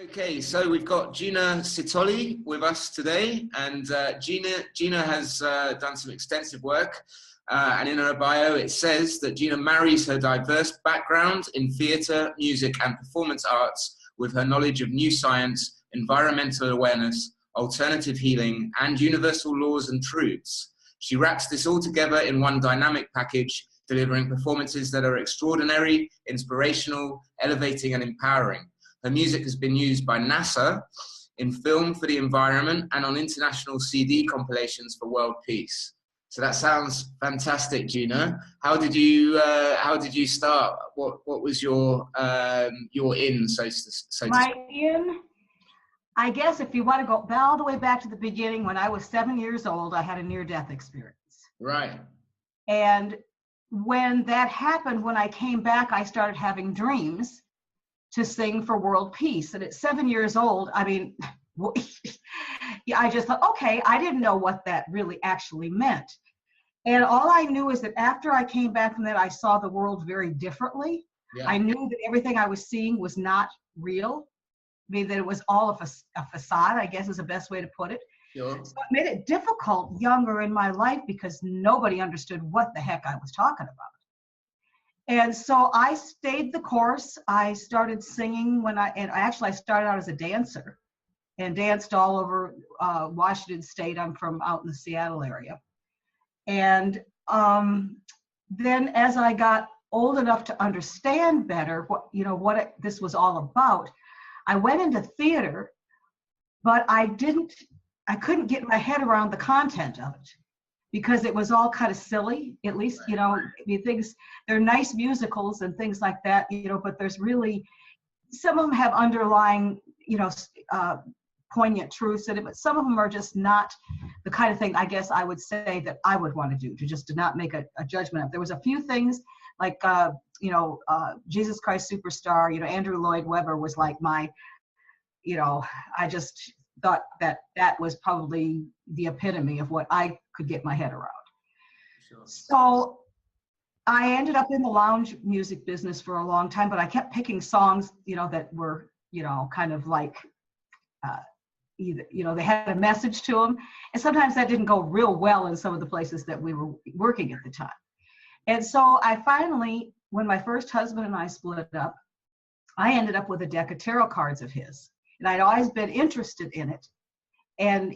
Okay, so we've got Gina Citoli with us today, and Gina has done some extensive work, and in her bio it says that Gina marries her diverse background in theatre, music and performance arts with her knowledge of new science, environmental awareness, alternative healing and universal laws and truths. She wraps this all together in one dynamic package, delivering performances that are extraordinary, inspirational, elevating and empowering. Her music has been used by NASA in film for the environment and on international CD compilations for world peace. So that sounds fantastic, Gina. How did you start? What was your in, so to speak? My in, I guess if you want to go all the way back to the beginning, when I was 7 years old, I had a near-death experience. Right. And when that happened, when I came back, I started having dreams to sing for world peace. And at 7 years old, I mean, I just thought, okay, I didn't know what that really actually meant. And all I knew is that after I came back from that, I saw the world very differently. Yeah. I knew that everything I was seeing was not real. I mean, that it was all a facade, I guess is the best way to put it. Sure. So it made it difficult younger in my life because nobody understood what the heck I was talking about. And so I stayed the course. I started singing I started out as a dancer and danced all over Washington State. I'm from out in the Seattle area. And then as I got old enough to understand better what this was all about, I went into theater, but I couldn't get my head around the content of it, because it was all kind of silly, at least, they're nice musicals and things like that, but there's really, some of them have underlying, poignant truths in it, but some of them are just not the kind of thing, I guess I would say, that I would want to do, to not make a judgment of. There was a few things like, Jesus Christ Superstar, Andrew Lloyd Webber was like my, I just thought that was probably the epitome of what I could get my head around. Sure. So I ended up in the lounge music business for a long time, but I kept picking songs, that were, kind of like, either, they had a message to them. And sometimes that didn't go real well in some of the places that we were working at the time. And so I finally, when my first husband and I split up, I ended up with a deck of tarot cards of his. And I'd always been interested in it. And,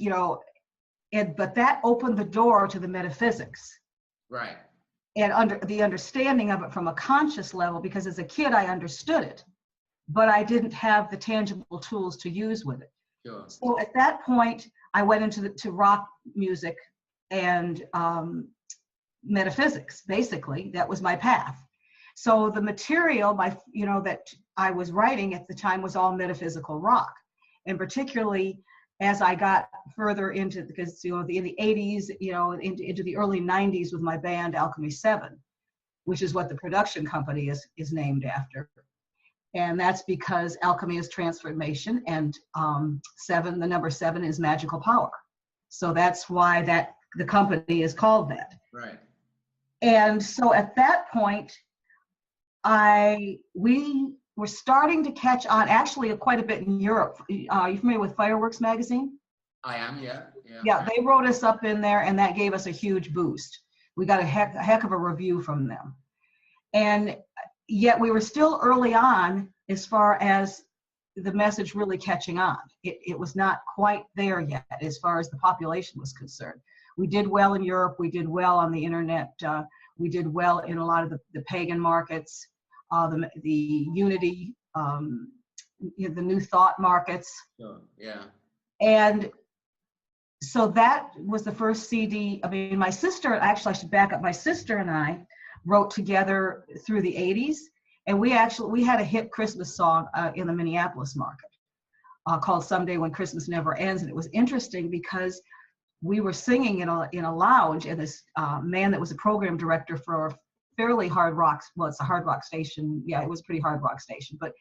but that opened the door to the metaphysics. Right. And under the understanding of it from a conscious level, because as a kid, I understood it, but I didn't have the tangible tools to use with it. Sure. So at that point, I went into rock music and metaphysics, basically. That was my path. So the material, that I was writing at the time was all metaphysical rock. And particularly as I got further into, because, in the 80s, into the early 90s with my band Alchemy 7, which is what the production company is named after. And that's because alchemy is transformation, and the number 7 is magical power. So that's why the company is called that. Right. And so at that point, we were starting to catch on, actually quite a bit in Europe. Are you familiar with Fireworks magazine? I am, yeah. Yeah, they wrote us up in there, and that gave us a huge boost. We got a heck of a review from them. And yet we were still early on as far as the message really catching on. It was not quite there yet as far as the population was concerned. We did well in Europe. We did well on the internet. We did well in a lot of the pagan markets, the unity, the new thought markets. Sure. Yeah. And so that was the first CD. I mean, my sister, actually, I should back up. My sister and I wrote together through the 80s, and we had a hit Christmas song in the Minneapolis market called "Someday When Christmas Never Ends." And it was interesting because we were singing in a lounge, and this man that was a program director for a fairly hard rock, well, it's a hard rock station. Yeah, it was a pretty hard rock station, but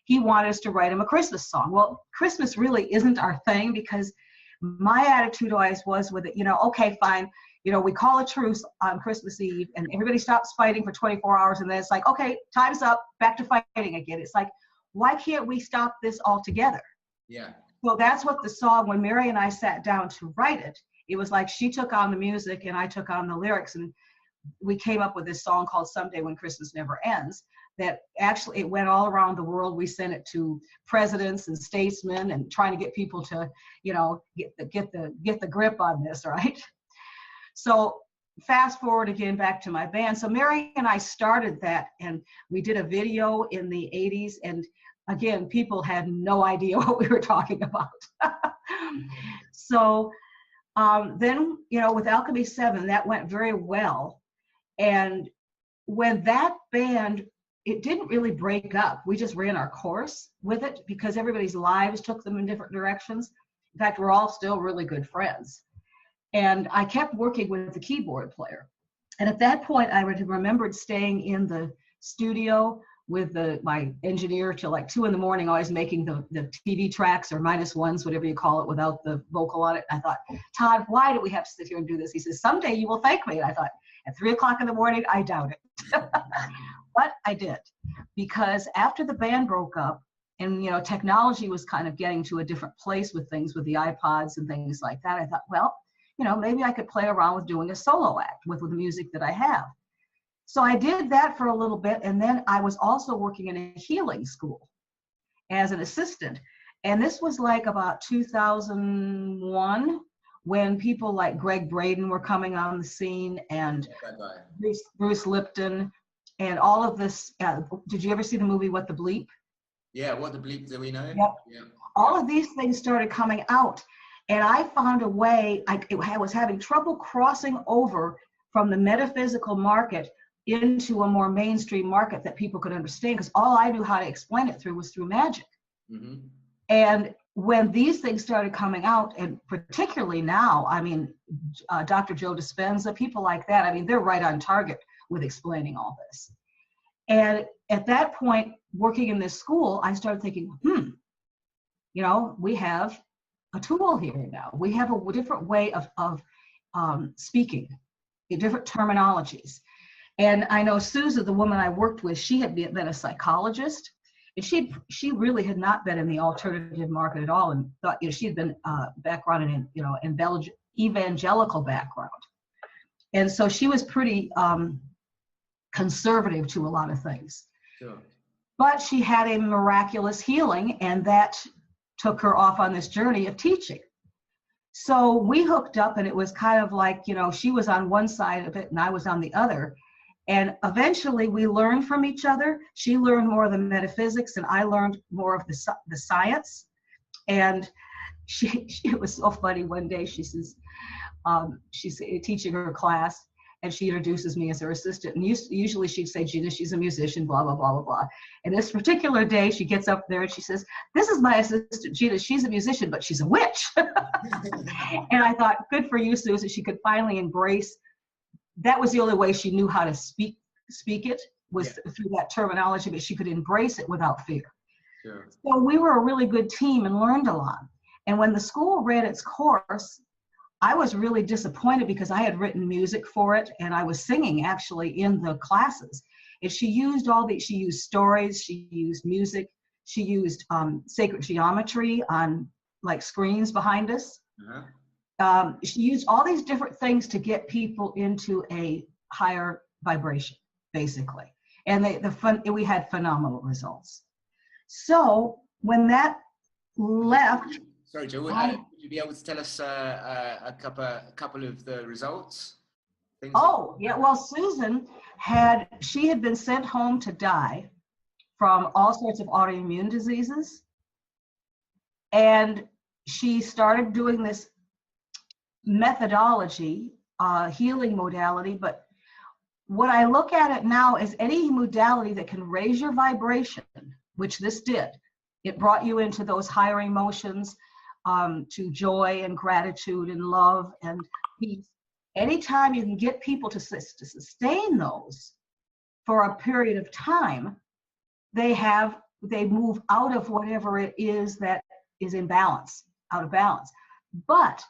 he wanted us to write him a Christmas song. Well, Christmas really isn't our thing, because my attitude always was with it, okay, fine, we call a truce on Christmas Eve and everybody stops fighting for 24 hours, and then it's like, okay, time's up, back to fighting again. It's like, why can't we stop this altogether? Yeah. So that's what the song, when Mary and I sat down to write it, it was like she took on the music and I took on the lyrics, and we came up with this song called Someday When Christmas Never Ends, that actually it went all around the world. We sent it to presidents and statesmen and trying to get people to, you know, get the grip on this, right? So fast forward again back to my band. So Mary and I started that, and we did a video in the 80s, and again, people had no idea what we were talking about. So then, you know, with Alchemy 7, that went very well. And when that band, it didn't really break up. We just ran our course with it because everybody's lives took them in different directions. In fact, we're all still really good friends. And I kept working with the keyboard player. And at that point, I remembered staying in the studio with my engineer till like 2 a.m, always making the TV tracks or -1s, whatever you call it, without the vocal on it. I thought, Todd, why do we have to sit here and do this? He says, someday you will thank me. And I thought, at 3 o'clock in the morning, I doubt it. But I did, because after the band broke up and, you know, technology was kind of getting to a different place with things, with the iPods and things like that, I thought, well, you know, maybe I could play around with doing a solo act with the music that I have. So I did that for a little bit, and then I was also working in a healing school as an assistant. And this was like about 2001, when people like Greg Braden were coming on the scene, and Bruce Lipton, and all of this. Did you ever see the movie What the Bleep? Yeah, What the Bleep Do We Know? Yep. Yeah. All of these things started coming out, and I found a way. I was having trouble crossing over from the metaphysical market into a more mainstream market that people could understand, because all I knew how to explain it through was through magic. Mm-hmm. And when these things started coming out, and particularly now, I mean, Dr. Joe Dispenza, people like that, I mean, they're right on target with explaining all this. And at that point, working in this school, I started thinking, you know, we have a tool here now. We have a different way of speaking, different terminologies. And I know Susan, the woman I worked with, she had been a psychologist, and she really had not been in the alternative market at all, and thought, you know, she had been background in, you know, in evangelical background, and so she was pretty conservative to a lot of things. Sure. But she had a miraculous healing, and that took her off on this journey of teaching. So we hooked up, and it was kind of like, you know, she was on one side of it and I was on the other. And eventually we learned from each other. She learned more of the metaphysics and I learned more of the science. And it was so funny. One day she says, she's teaching her class, and she introduces me as her assistant. And usually she'd say, Gina, she's a musician, blah, blah, blah, blah, blah. And this particular day, she gets up there and she says, this is my assistant, Gina. She's a musician, but she's a witch. And I thought, good for you, Susan. She could finally embrace. That was the only way she knew how to speak it, was through that terminology, but she could embrace it without fear. Sure. So we were a really good team and learned a lot. And when the school ran its course, I was really disappointed because I had written music for it and I was singing actually in the classes. And she used she used stories, she used music, she used sacred geometry on like screens behind us. Uh-huh. She used all these different things to get people into a higher vibration, basically. And we had phenomenal results. So when that left. Sorry, Joe, would you be able to tell us a couple of the results? Yeah, well, Susan had been sent home to die from all sorts of autoimmune diseases. And she started doing this methodology, healing modality. But what I look at it now is any modality that can raise your vibration, which this did. It brought you into those higher emotions, to joy and gratitude and love and peace. Anytime you can get people to sustain those for a period of time, they move out of whatever it is that is out of balance. But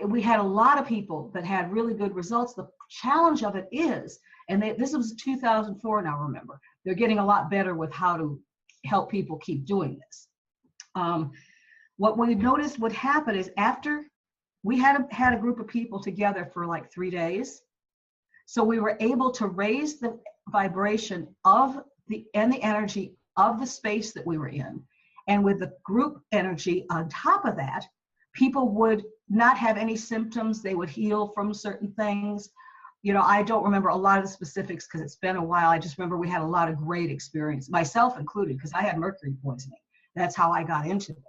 we had a lot of people that had really good results. The challenge of it is, and this was 2004 now, remember, they're getting a lot better with how to help people keep doing this. what we noticed would happen is after we had a group of people together for like 3 days, so we were able to raise the vibration of the energy of the space that we were in. And with the group energy on top of that, people would not have any symptoms. They would heal from certain things. You know, I don't remember a lot of the specifics because it's been a while. I just remember we had a lot of great experience, myself included, because I had mercury poisoning. That's how I got into it.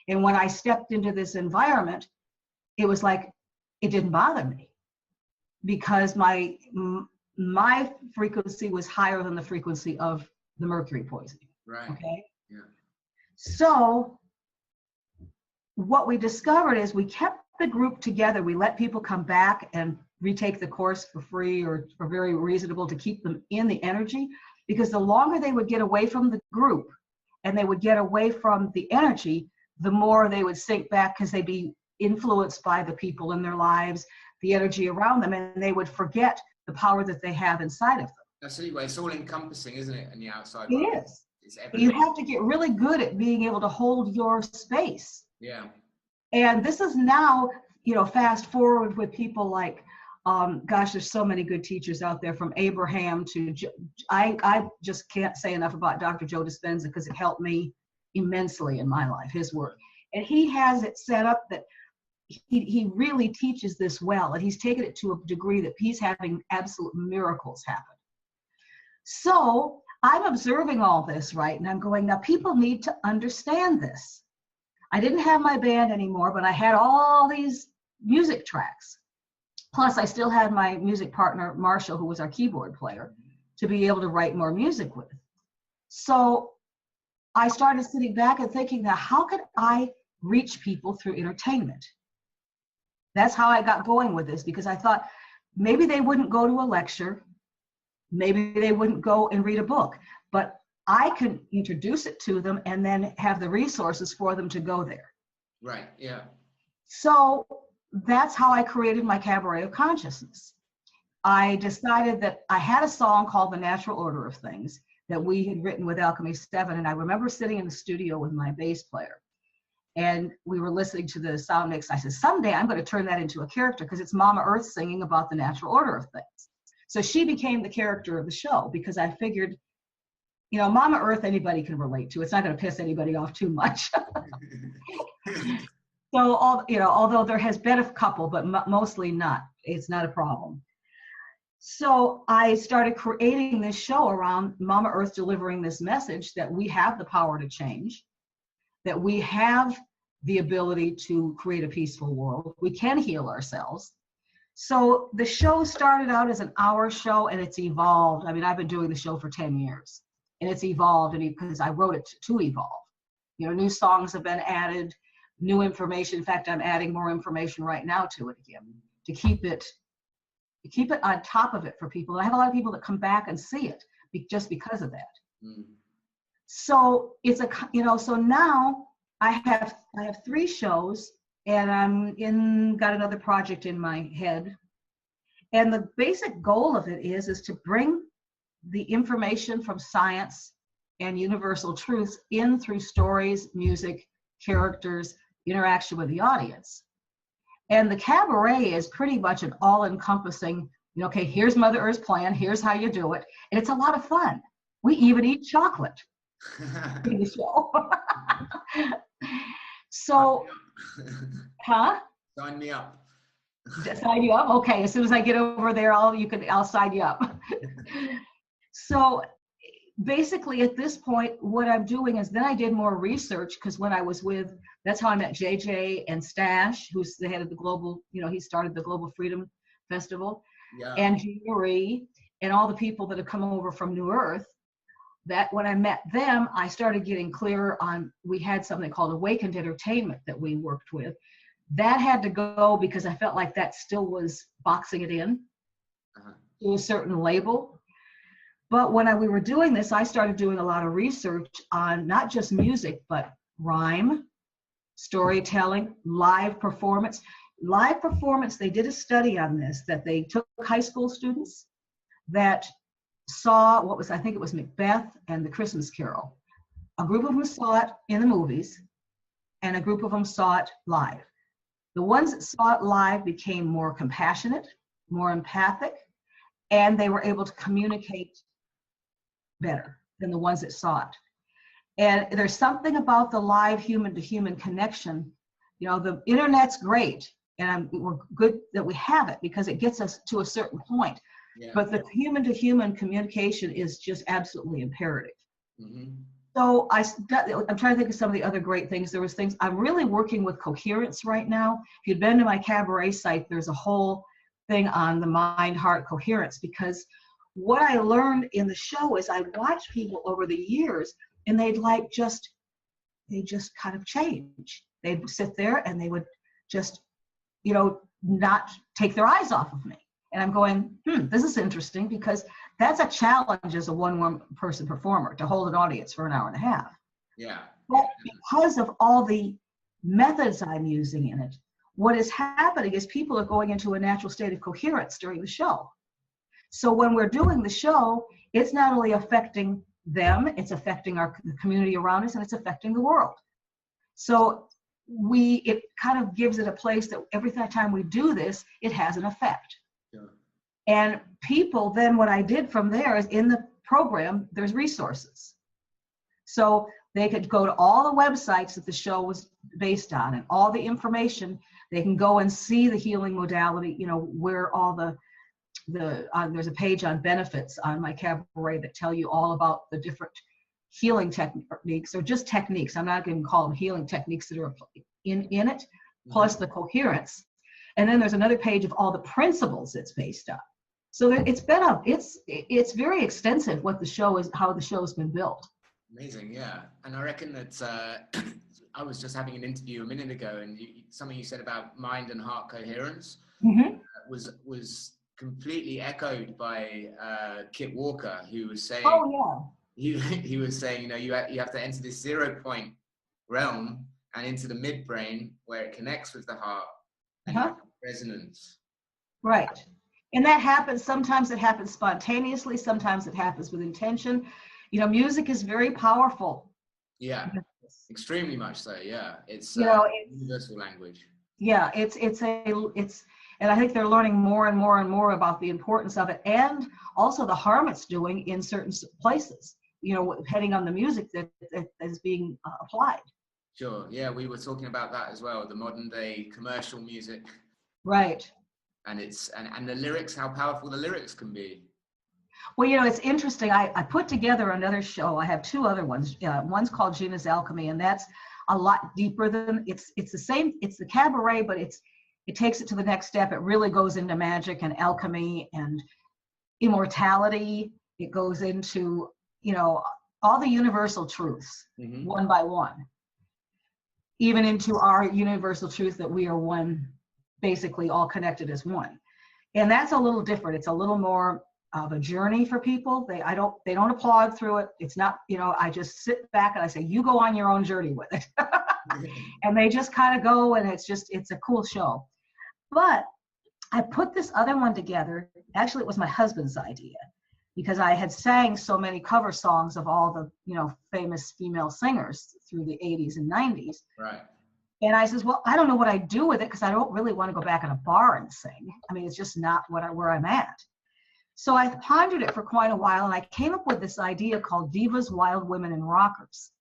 And when I stepped into this environment, it was like, it didn't bother me because my frequency was higher than the frequency of the mercury poisoning. Right. Okay. Yeah. So what we discovered is we kept the group together. We let people come back and retake the course for free or for very reasonable to keep them in the energy, because the longer they would get away from the group and they would get away from the energy, the more they would sink back because they'd be influenced by the people in their lives, the energy around them, and they would forget the power that they have inside of them. Absolutely. Well, it's all encompassing, isn't it? In the outside It world. is. It's You have to get really good at being able to hold your space. Yeah. And this is now, you know, fast forward with people like, gosh, there's so many good teachers out there, from Abraham to, I just can't say enough about Dr. Joe Dispenza because it helped me immensely in my life, his work. And he has it set up that he really teaches this well, and he's taken it to a degree that he's having absolute miracles happen. So I'm observing all this, right? And I'm going, now people need to understand this. I didn't have my band anymore, but I had all these music tracks. Plus, I still had my music partner, Marshall, who was our keyboard player, to be able to write more music with. So I started sitting back and thinking, now how could I reach people through entertainment? That's how I got going with this, because I thought maybe they wouldn't go to a lecture, maybe they wouldn't go and read a book, but I can introduce it to them and then have the resources for them to go there. Right, yeah. So that's how I created my Cabaret of Consciousness. I decided that I had a song called The Natural Order of Things that we had written with Alchemy 7, and I remember sitting in the studio with my bass player, and we were listening to the sound mix. I said, someday I'm going to turn that into a character, because it's Mama Earth singing about the natural order of things. So she became the character of the show, because I figured, you know, Mama Earth, anybody can relate to. It's not going to piss anybody off too much. So, although there has been a couple, but mostly not, it's not a problem. So I started creating this show around Mama Earth delivering this message that we have the power to change, that we have the ability to create a peaceful world. We can heal ourselves. So the show started out as an hour show, and it's evolved. I mean, I've been doing the show for 10 years, and it's evolved, and because I wrote it to evolve. You know, new songs have been added, new information. In fact, I'm adding more information right now to it again to keep it on top of it for people. And I have a lot of people that come back and see it just because of that. Mm. So it's so now I have 3 shows, and I'm got another project in my head. And the basic goal of it is to bring the information from science and universal truths in through stories, music, characters, interaction with the audience. And the cabaret is pretty much an all-encompassing, okay, here's Mother Earth's plan, here's how you do it. And it's a lot of fun. We even eat chocolate in the show. So, huh? Sign me up. Sign you up? Okay, as soon as I get over there, I'll sign you up. So basically at this point, what I'm doing is then I did more research, because when I was that's how I met JJ and Stash, who's the head of the global, he started the Global Freedom Festival, and Gina and all the people that have come over from New Earth. That when I met them, I started getting clearer on, we had something called Awakened Entertainment that we worked with. That had to go because I felt like that still was boxing it in to a certain label. But when we were doing this, I started doing a lot of research on not just music, but rhyme, storytelling, live performance. Live performance, they did a study on this, that they took high school students that saw I think it was Macbeth and the Christmas Carol. A group of them saw it in the movies, and a group of them saw it live. The ones that saw it live became more compassionate, more empathic, and they were able to communicate better than the ones that saw it. And there's something about the live human-to-human connection. You know, the internet's great, and we're good that we have it because it gets us to a certain point. Yeah. But the human-to-human communication is just absolutely imperative. Mm-hmm. So I'm trying to think of some of the other great things. There was things, I'm really working with coherence right now. If you've been to my cabaret site, there's a whole thing on the mind-heart coherence, because what I learned in the show is I watched people over the years, and they just kind of change. They'd sit there and they would just, you know, not take their eyes off of me. And I'm going, this is interesting, because that's a challenge as a one-person performer, to hold an audience for an hour and a half. Yeah. But because of all the methods I'm using in it, what is happening is people are going into a natural state of coherence during the show. So when we're doing the show, it's not only affecting them, it's affecting the community around us, and it's affecting the world. So it kind of gives it a place that every time we do this, it has an effect. Sure. And people, then what I did from there is, in the program, there's resources. So they could go to all the websites that the show was based on, and all the information. They can go and see the healing modality, you know, where all there's a page on benefits on my cabaret that tell you all about the different healing techniques, or just techniques. I'm not going to call them healing techniques that are in it, plus the coherence. And then there's another page of all the principles it's based on. So it's very extensive what the show is, how the show's been built. Amazing, yeah. And I reckon that I was just having an interview a minute ago, and something you said about mind and heart coherence was completely echoed by Kit Walker, who was saying, he was saying, you know, you have to enter this 0 point realm and into the midbrain where it connects with the heart and resonance. Right. And that happens, sometimes it happens spontaneously, sometimes it happens with intention. You know, music is very powerful. Yeah, extremely much so, yeah. It's universal language. Yeah, and I think they're learning more and more and more about the importance of it, and also the harm it's doing in certain places, you know, heading on the music that is being applied. Sure, yeah, we were talking about that as well, the modern day commercial music. Right. And and the lyrics, how powerful the lyrics can be. Well, you know, it's interesting. I put together another show. I have two other ones. One's called Gina's Alchemy, and that's a lot deeper than, it's the same, it's the cabaret, but it takes it to the next step. It really goes into magic and alchemy and immortality. It goes into, you know, all the universal truths, one by one, even into our universal truth that we are one, basically all connected as one. And that's a little different. It's a little more of a journey for people. They don't applaud through it. It's not, you know, I just sit back and I say, you go on your own journey with it. And they just kind of go, and it's a cool show. But I put this other one together. Actually, it was my husband's idea, because I had sang so many cover songs of all the, you know, famous female singers through the 80s and 90s. Right. And I says, well, I don't know what I'd do with it, because I don't really want to go back in a bar and sing. I mean, it's just not where I'm at. So I pondered it for quite a while, and I came up with this idea called Divas, Wild Women, and Rockers.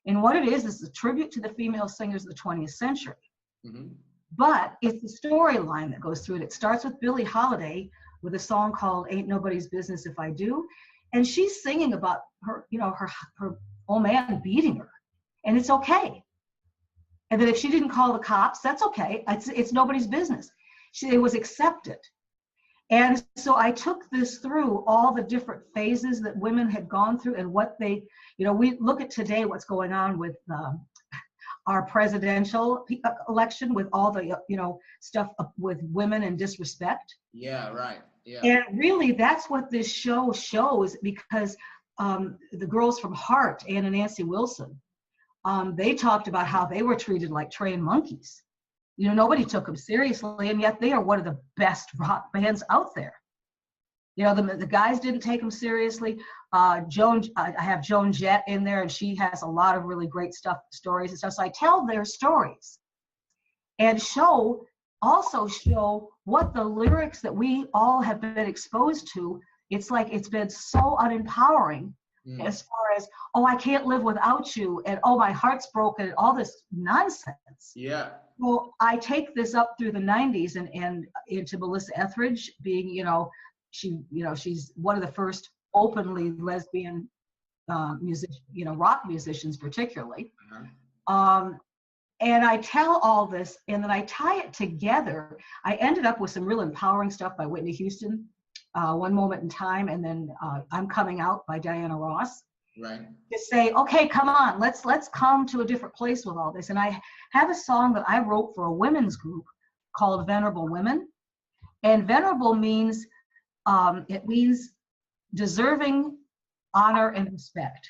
And what it is a tribute to the female singers of the 20th century. But it's the storyline that goes through it. It starts with Billie Holiday with a song called Ain't Nobody's Business If I Do. And she's singing about her, you know, her old man beating her. And it's okay. And that if she didn't call the cops, that's okay. It's nobody's business. It was accepted. And so I took this through all the different phases that women had gone through, and what they, you know, we look at today what's going on with our presidential election, with all the, you know, stuff with women and disrespect. Yeah, right. Yeah. And really, that's what this show shows, because the girls from Heart, Ann and Nancy Wilson, they talked about how they were treated like trained monkeys. You know, nobody took them seriously, and yet they are one of the best rock bands out there. You know, the guys didn't take them seriously. Joan, I have Joan Jett in there, and she has a lot of really great stories and stuff. So I tell their stories and also show what the lyrics that we all have been exposed to. It's like it's been so unempowering as far as, oh, I can't live without you, and oh, my heart's broken, and all this nonsense. Yeah. Well, I take this up through the 90s and into Melissa Etheridge being, she's one of the first openly lesbian rock musicians particularly. And I tell all this, and then I tie it together. I ended up with some real empowering stuff by Whitney Houston, One Moment in Time, and then I'm Coming Out by Diana Ross. Right. To say, okay, come on, let's come to a different place with all this. And I have a song that I wrote for a women's group called Venerable Women. And venerable means, it means deserving honor and respect.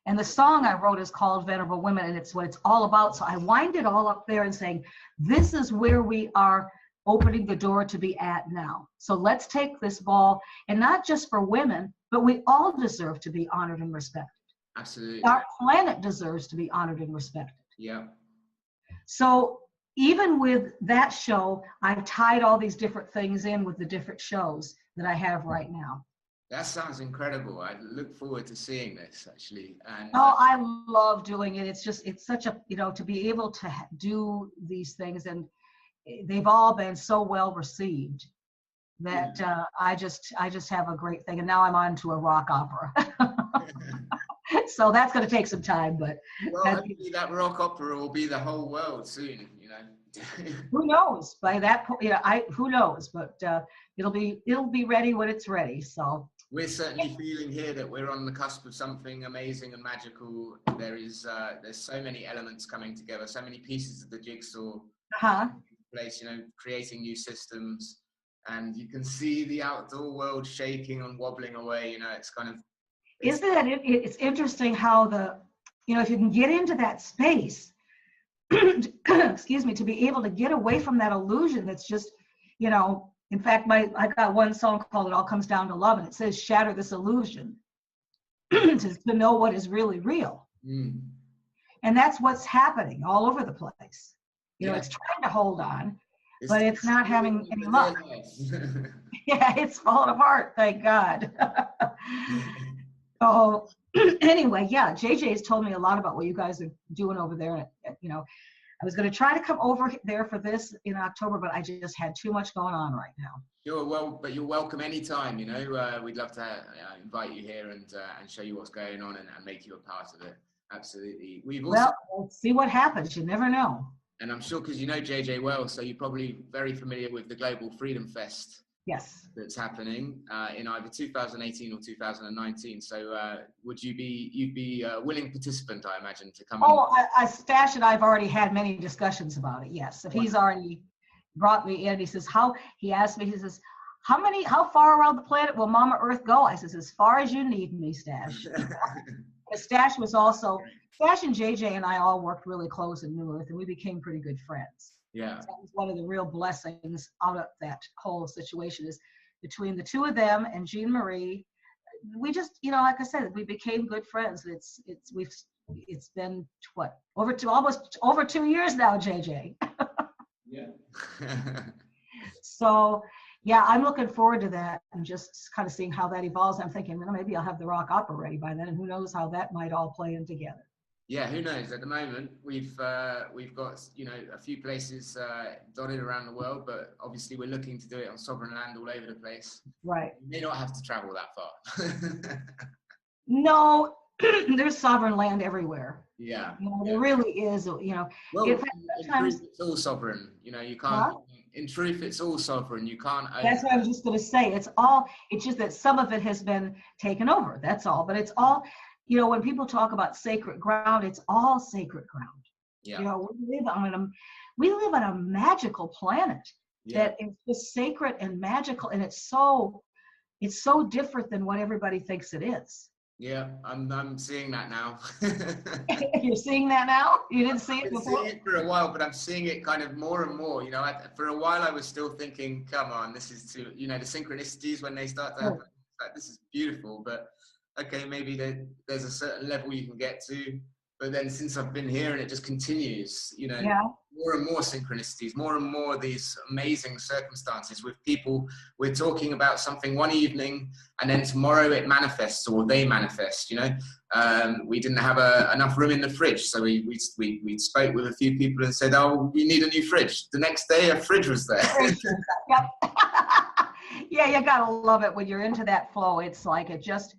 And the song I wrote is called Venerable Women, and it's what it's all about. So I wind it all up there and saying, this is where we are opening the door to be at now. So let's take this ball, and not just for women, but we all deserve to be honored and respected. Absolutely. Our planet deserves to be honored and respected. Yeah. So even with that show, I've tied all these different things in with the different shows that I have right now. That sounds incredible. I look forward to seeing this, actually. And I love doing it. It's such a, to be able to do these things, and they've all been so well received that I just have a great thing. And now I'm on to a rock opera. So that's going to take some time, but hopefully that rock opera will be the whole world soon, Who knows? By that point, who knows? But it'll be ready when it's ready. So we're certainly feeling here that we're on the cusp of something amazing and magical. There's so many elements coming together, so many pieces of the jigsaw in place, creating new systems, and you can see the outdoor world shaking and wobbling away. It's kind of. Isn't it? It's interesting how if you can get into that space, excuse me, to be able to get away from that illusion that's just, in fact, I got one song called It All Comes Down to Love, and it says, shatter this illusion to know what is really real. And that's what's happening all over the place. It's trying to hold on, but it's not having any luck. Yeah, it's falling apart, thank God. So anyway, yeah, JJ's told me a lot about what you guys are doing over there. I was going to try to come over there for this in October, but I just had too much going on right now. But you're welcome anytime. We'd love to invite you here and show you what's going on and make you a part of it. Absolutely. Let's see what happens. You never know. And I'm sure because you know JJ well, so you're probably very familiar with the Global Freedom Fest. Yes. That's happening in either 2018 or 2019. So you'd be a willing participant, I imagine, to come? Stash and I've already had many discussions about it. Yes, if he's already brought me in, he says how far around the planet will Mama Earth go? I says, as far as you need me, Stash. Stash and JJ and I all worked really close in New Earth, and we became pretty good friends. Yeah. So that was one of the real blessings out of that whole situation, is between the two of them and Jean Marie, we just, like I said, we became good friends. It's been almost over 2 years now, JJ. Yeah. So yeah, I'm looking forward to that and just kind of seeing how that evolves. I'm thinking, maybe I'll have the rock opera ready by then, and who knows how that might all play in together. Yeah, who knows? At the moment, we've got a few places dotted around the world, but obviously we're looking to do it on sovereign land all over the place. Right. You may not have to travel that far. No, there's sovereign land everywhere. Yeah. There really is. Well, in truth, it's all sovereign. You can't. Huh? In truth, it's all sovereign. You can't. That's what I was just going to say. It's just that some of it has been taken over. That's all. But it's all. When people talk about sacred ground, it's all sacred ground. Yeah. We live on a magical planet that is just sacred and magical, and it's so different than what everybody thinks it is. Yeah, I'm seeing that now. You're seeing that now? You didn't see I've it been before? seeing it for a while, but I'm seeing it kind of more and more. You know, for a while I was still thinking, come on, this is too, you know, the synchronicities when they start to happen, like, this is beautiful, but okay, maybe there's a certain level you can get to. But then since I've been here and it just continues, you know, Yeah. more and more synchronicities, more and more these amazing circumstances with people. We're talking about something one evening and then tomorrow it manifests or they manifest, you know. We didn't have enough room in the fridge, so we spoke with a few people and said, oh, we need a new fridge. The next day a fridge was there. Yep. Yeah, you gotta love it when you're into that flow. It's like, it just,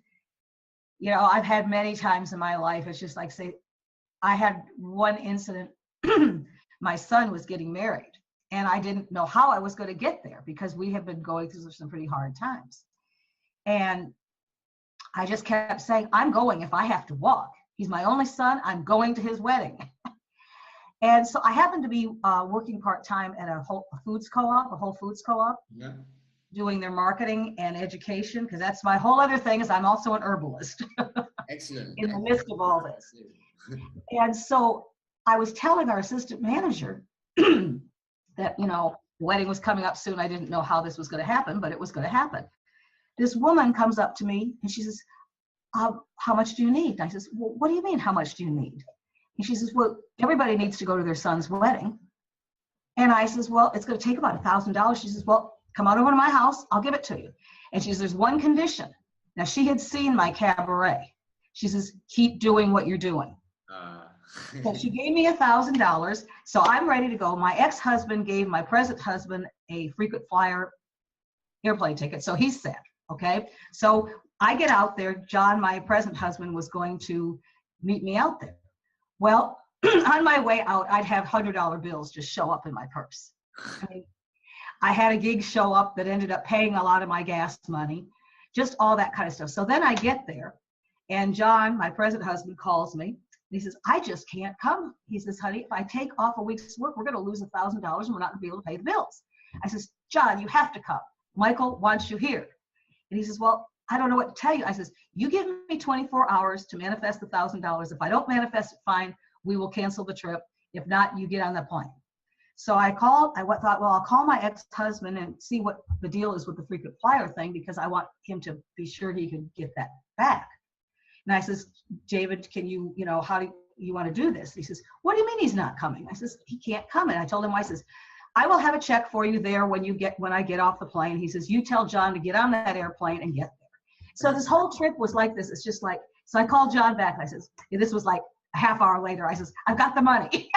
you know, I've had many times in my life, it's just like, say, I had one incident. My son was getting married and I didn't know how I was going to get there because we have been going through some pretty hard times. And I just kept saying, I'm going if I have to walk. He's my only son. I'm going to his wedding. And so I happened to be working part-time at a Whole Foods co-op, Yeah. doing their marketing and education, because that's my whole other thing, is I'm also an herbalist. Excellent. In the midst of all this. And so I was telling our assistant manager that, you know, the wedding was coming up soon. I didn't know how this was going to happen, but it was going to happen. This woman comes up to me and she says, how much do you need? And I says, well, what do you mean, how much do you need? And she says, well, everybody needs to go to their son's wedding. And I says, well, it's going to take about $1,000. She says, well, come on over to my house. I'll give it to you. And she says, there's one condition. Now, she had seen my cabaret. She says, keep doing what you're doing. So she gave me $1,000. So I'm ready to go. My ex-husband gave my present husband a frequent flyer airplane ticket. So he's set. Okay. So I get out there. John, my present husband, was going to meet me out there. Well, on my way out, I'd have $100 bills just show up in my purse. I mean, I had a gig show up that ended up paying a lot of my gas money, just all that kind of stuff. So then I get there and John, my present husband, calls me. He says, I just can't come. He says, honey, if I take off a week's work, we're going to lose $1,000 and we're not going to be able to pay the bills. I says, John, you have to come. Michael wants you here. And he says, well, I don't know what to tell you. I says, you give me 24 hours to manifest the $1,000. If I don't manifest it, fine, we will cancel the trip. If not, you get on the plane. So I thought, well, I'll call my ex-husband and see what the deal is with the frequent flyer thing, because I want him to be sure he can get that back. And I says, David, can you, how do you want to do this? He says, what do you mean he's not coming? I says, he can't come. And I told him, I says, I will have a check for you there when I get off the plane. He says, you tell John to get on that airplane and get there. So this whole trip was like this. It's just like, so I called John back. I says, this was like a half hour later. I says, I've got the money.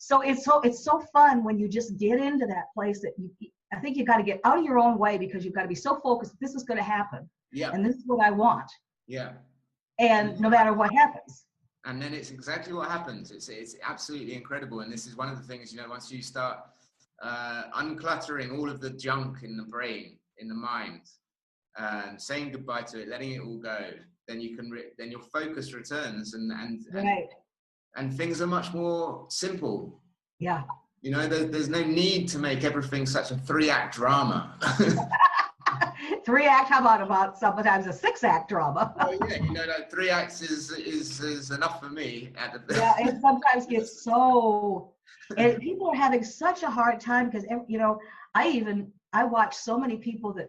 So it's so fun when you just get into that place that I think you've got to get out of your own way, because you've got to be so focused. This is going to happen. Yeah. And this is what I want. Yeah. And no matter what happens. And then it's exactly what happens. It's absolutely incredible. And this is one of the things, once you start uncluttering all of the junk in the brain, in the mind, and saying goodbye to it, letting it all go, then you can then your focus returns, and right. And things are much more simple. Yeah. There's no need to make everything such a 3-act drama. 3-act, how about sometimes a 6-act drama? Oh yeah, like 3 acts is enough for me at the Yeah, it sometimes gets so, and people are having such a hard time because, I watch so many people that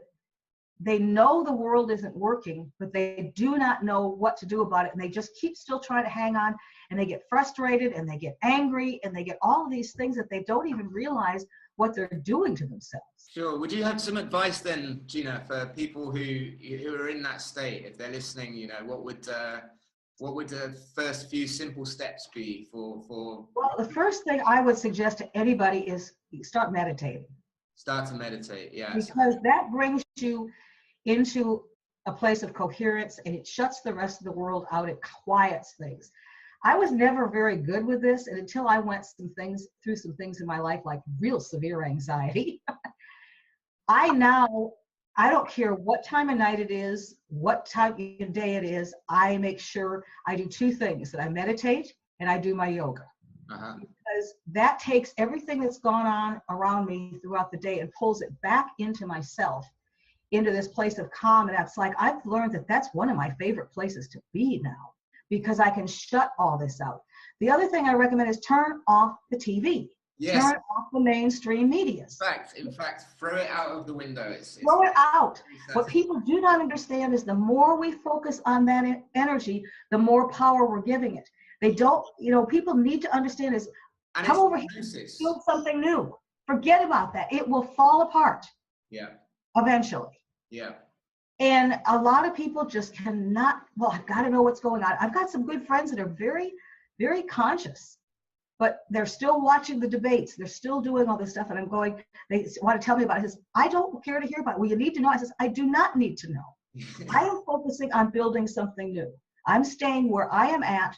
they know the world isn't working, but they do not know what to do about it. And they just keep still trying to hang on, and they get frustrated and they get angry and they get all of these things that they don't even realize what they're doing to themselves. Sure. Would you have some advice then, Gina, for people who are in that state? If they're listening, what would the first few simple steps be for? Well, the first thing I would suggest to anybody is start meditating. Start to meditate, yes. Because that brings you into a place of coherence, and it shuts the rest of the world out. It quiets things. I was never very good with this, and until I went through some things in my life, like real severe anxiety. I don't care what time of night it is, what time of day it is, I make sure I do 2 things: that I meditate and I do my yoga. Uh-huh. Because that takes everything that's gone on around me throughout the day and pulls it back into myself into this place of calm. And that's like, I've learned that that's one of my favorite places to be now, because I can shut all this out. The other thing I recommend is turn off the TV. Yes. Turn off the mainstream media. In fact, throw it out of the window. Throw it out. What people do not understand is the more we focus on that energy, the more power we're giving it. They don't, people need to understand is, come over here, build something new. Forget about that. It will fall apart. Yeah. Eventually. Yeah. And a lot of people just cannot, well, I've got to know what's going on. I've got some good friends that are very, very conscious, but they're still watching the debates. They're still doing all this stuff. And I'm going, they want to tell me about it. I says, I don't care to hear about it. Well, you need to know. I says, I do not need to know. I am focusing on building something new. I'm staying where I am at.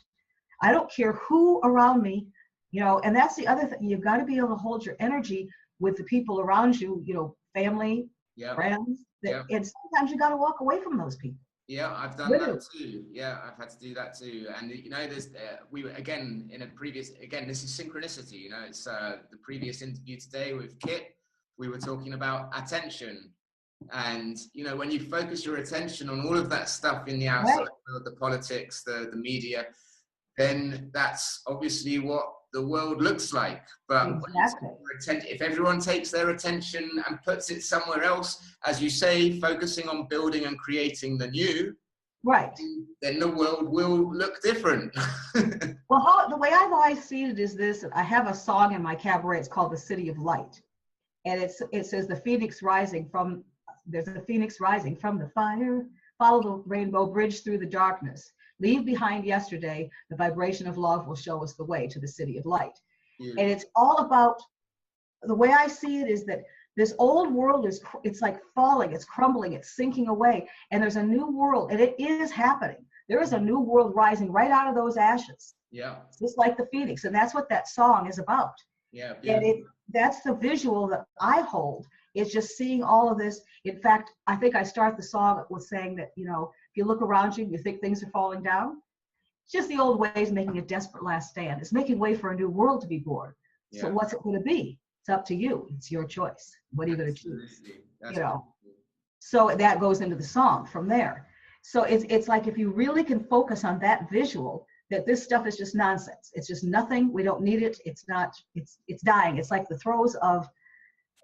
I don't care who around me, and that's the other thing. You've got to be able to hold your energy with the people around you, family, friends. And sometimes you got to walk away from those people. Yeah, I've done that too. Yeah, I've had to do that too. And there's we were again in a previous this is synchronicity. It's the previous interview today with Kit. We were talking about attention, and when you focus your attention on all of that stuff in the outside world, the politics, the media, then that's obviously what the world looks like. But if everyone takes their attention and puts it somewhere else, as you say, focusing on building and creating the new, then the world will look different. Well, the way I've always seen it is this. I have a song in my cabaret. It's called The City of Light. And it says, there's a phoenix rising from the fire, follow the rainbow bridge through the darkness. Leave behind yesterday, the vibration of love will show us the way to the city of light. And it's all about, the way I see it is that this old world it's like falling, it's crumbling, it's sinking away. And there's a new world, and it is happening. There is a new world rising right out of those ashes. Yeah. Just like the phoenix. And that's what that song is about. Yeah. And that's the visual that I hold. It's just seeing all of this. In fact, I think I start the song with saying that, if you look around you, you think things are falling down. It's just the old ways making a desperate last stand. It's making way for a new world to be born. Yeah. So what's it going to be? It's up to you. It's your choice. What are you going to choose? So that goes into the song from there. So it's like, if you really can focus on that visual, that this stuff is just nonsense. It's just nothing. We don't need it. It's dying. It's like the throes of,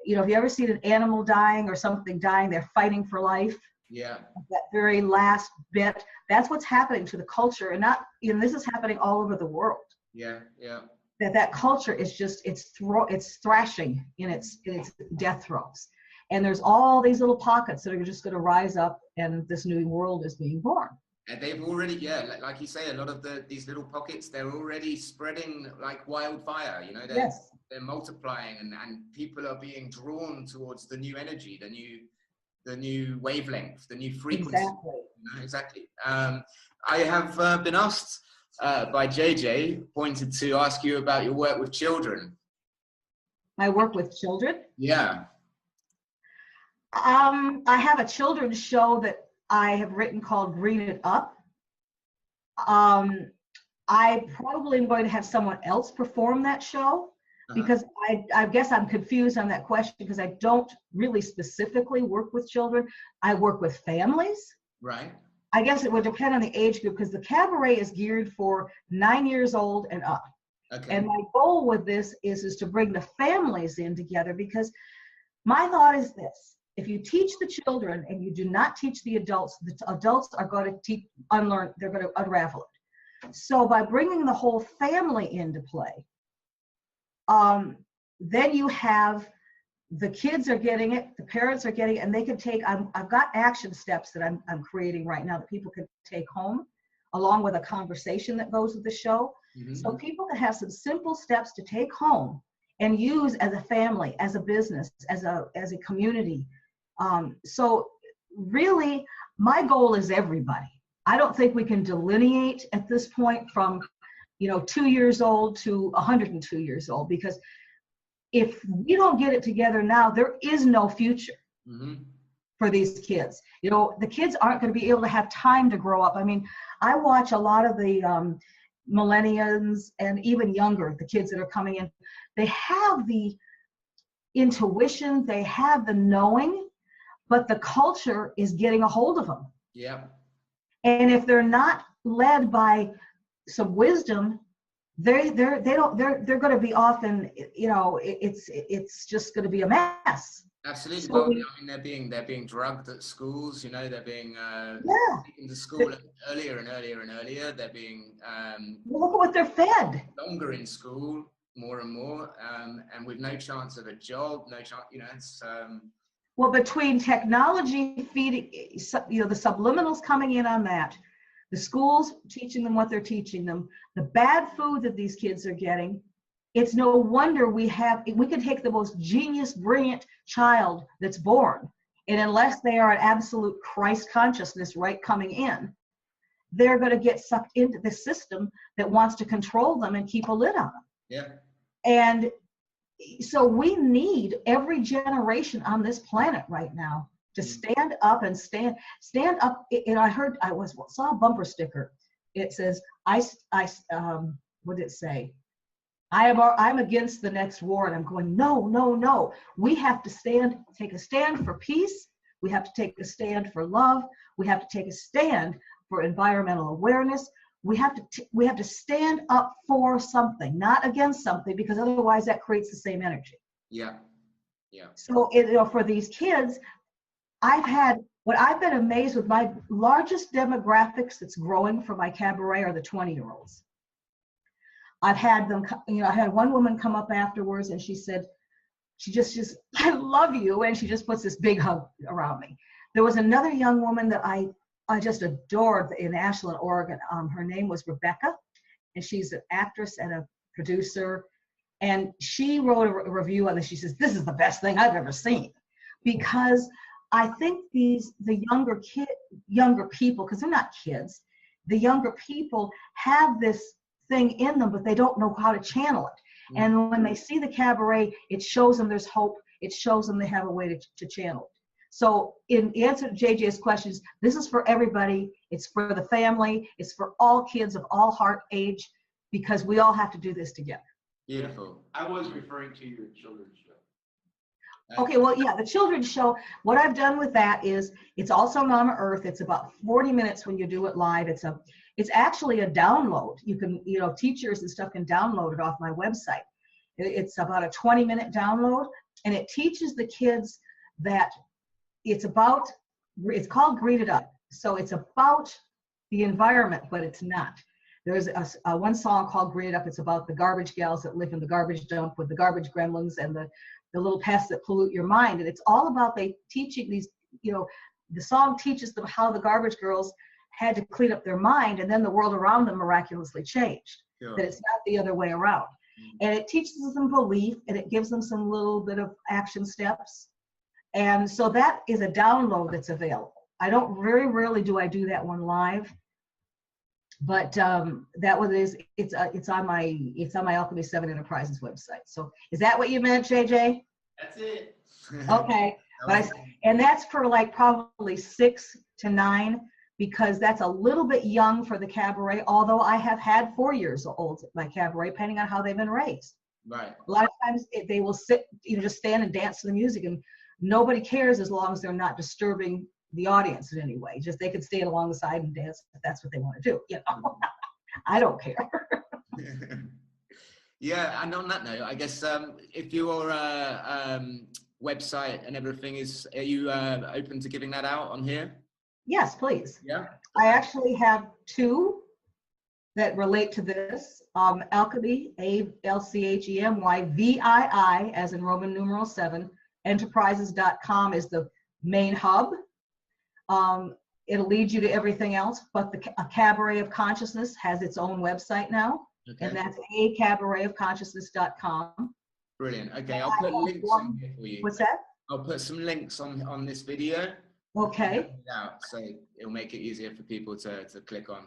if you ever seen an animal dying or something dying, they're fighting for life. Yeah. That very last bit, that's what's happening to the culture. And this is happening all over the world. Yeah. Yeah. That culture is just, it's thrashing in its death throes. And there's all these little pockets that are just going to rise up, and this new world is being born. And they've already, like you say, a lot of these little pockets, they're already spreading like wildfire. They're multiplying, and people are being drawn towards the new energy, the new wavelength, the new frequency. Exactly. I have been asked by JJ, pointed to ask you about your work with children. I work with children? Yeah. I have a children's show that I have written called Green It Up. I probably am going to have someone else perform that show, because I guess I'm confused on that question, because I don't really specifically work with children. I work with families. Right. I guess it would depend on the age group, because the cabaret is geared for 9 years old and up. Okay. And my goal with this is to bring the families in together, because my thought is this: if you teach the children and you do not teach the adults are going to unlearn, they're going to unravel it. So by bringing the whole family into play, then you have the kids are getting it, the parents are getting it, and they can take, I've got action steps that I'm creating right now that people can take home, along with a conversation that goes with the show. Mm-hmm. So people can have some simple steps to take home and use as a family, as a business, as a community. So really, my goal is everybody. I don't think we can delineate at this point from 2 years old to 102 years old, because if we don't get it together now, there is no future for these kids. The kids aren't going to be able to have time to grow up. I mean, I watch a lot of the millennials and even younger, the kids that are coming in. They have the intuition, they have the knowing, but the culture is getting a hold of them. Yeah. And if they're not led by some wisdom, they're going to be off, and it's just going to be a mess. Absolutely. So Well, I mean, they're being drugged at schools. You know, they're being taken to school earlier and earlier and earlier. They're being look at what they're fed. longer in school, more and more, and with no chance of a job, no chance. You know, it's well, between technology feeding, the subliminals coming in on that, the schools teaching them what they're teaching them, the bad food that these kids are getting, it's no wonder we can take the most genius, brilliant child that's born, and unless they are an absolute Christ consciousness right coming in, they're going to get sucked into the system that wants to control them and keep a lid on them. Yeah. And so we need every generation on this planet right now to stand up and stand up. And I saw a bumper sticker. It says, what did it say? I'm against the next war. And I'm going, no. We have to take a stand for peace. We have to take a stand for love. We have to take a stand for environmental awareness. We have to stand up for something, not against something, because otherwise that creates the same energy. Yeah. So for these kids, I've been amazed with my largest demographics that's growing for my cabaret are the 20-year-olds. I've had them, I had one woman come up afterwards and she said, she just, I love you. And she just puts this big hug around me. There was another young woman that I just adored in Ashland, Oregon. Her name was Rebecca, and she's an actress and a producer. And she wrote a review on this. She says, this is the best thing I've ever seen. Because I think the younger people, because they're not kids, the younger people have this thing in them, but they don't know how to channel it. Mm-hmm. And when they see the cabaret, it shows them there's hope. It shows them they have a way to channel it. So in answer to JJ's questions, this is for everybody. It's for the family. It's for all kids of all heart age, because we all have to do this together. Beautiful. I was referring to your children's show. Okay, well, yeah, the children's show, what I've done with that is, it's also Mama Earth. It's about 40 minutes when you do it live. It's actually a download. You can, teachers and stuff can download it off my website. It's about a 20-minute download, and it teaches the kids that it's called Green It Up. So it's about the environment, but it's not. There's one song called Green It Up. It's about the garbage gals that live in the garbage dump with the garbage gremlins and the little pests that pollute your mind. And it's all about teaching these, the song teaches them how the garbage girls had to clean up their mind, and then the world around them miraculously changed. Sure. That it's not the other way around. And it teaches them belief, and it gives them some little bit of action steps. And so that is a download that's available. Very rarely do I do that one live, but that one it's on my Alchemy 7 Enterprises website. So is that what you meant, JJ? That's it. Okay. And that's for like probably 6 to 9, because that's a little bit young for the cabaret, although I have had 4 years old at my cabaret, depending on how they've been raised. Right. A lot of times they will sit, just stand and dance to the music, and nobody cares as long as they're not disturbing the audience in any way. Just they can stand along the side and dance if that's what they want to do. I don't care. Yeah, and on that note, I guess if your website and everything are you open to giving that out on here? Yes, please. Yeah. I actually have 2 that relate to this. Alchemy, ALCHEMY, VII, as in Roman numeral 7, enterprises.com is the main hub. It'll lead you to everything else, but a Cabaret of Consciousness has its own website now, and that's acabaretofconsciousness.com. Brilliant. Okay, I'll put links on here for you. What's that? I'll put some links on this video. Okay. So it'll make it easier for people to click on.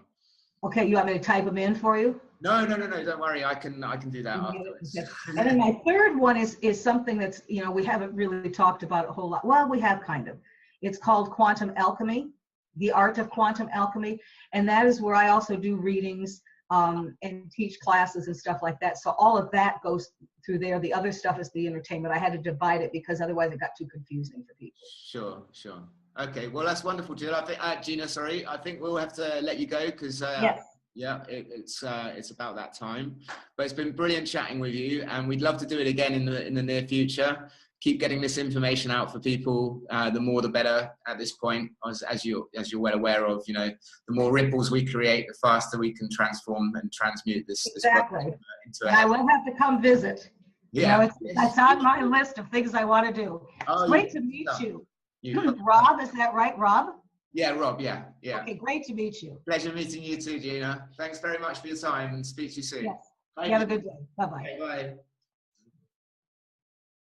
Okay, you want me to type them in for you? No, don't worry. I can do that afterwards. And then my third one is something that's, we haven't really talked about a whole lot. Well, we have kind of. It's called Quantum Alchemy, the art of quantum alchemy. And that is where I also do readings. and teach classes and stuff like that. So all of that goes through there. The other stuff is the entertainment. I had to divide it because otherwise it got too confusing for people. Sure, sure. Okay, well, that's wonderful, Gina. I think, Gina, sorry, I think we'll have to let you go because Yes. yeah, it's about that time. But it's been brilliant chatting with you, and we'd love to do it again in the near future. Keep getting this information out for people. The more, the better. At this point, as you're well aware of, you know, the more ripples we create, the faster we can transform and transmute this. Exactly. Into And I will have to come visit. Yeah, you know, it's on my list of things I want to do. Oh, it's great to meet you. You. Rob, is that right, Rob? Yeah, Rob, yeah. Okay, great to meet you. Pleasure meeting you too, Gina. Thanks very much for your time, and speak to you soon. Yes. Bye. You have a good day. Bye-bye. Okay, bye.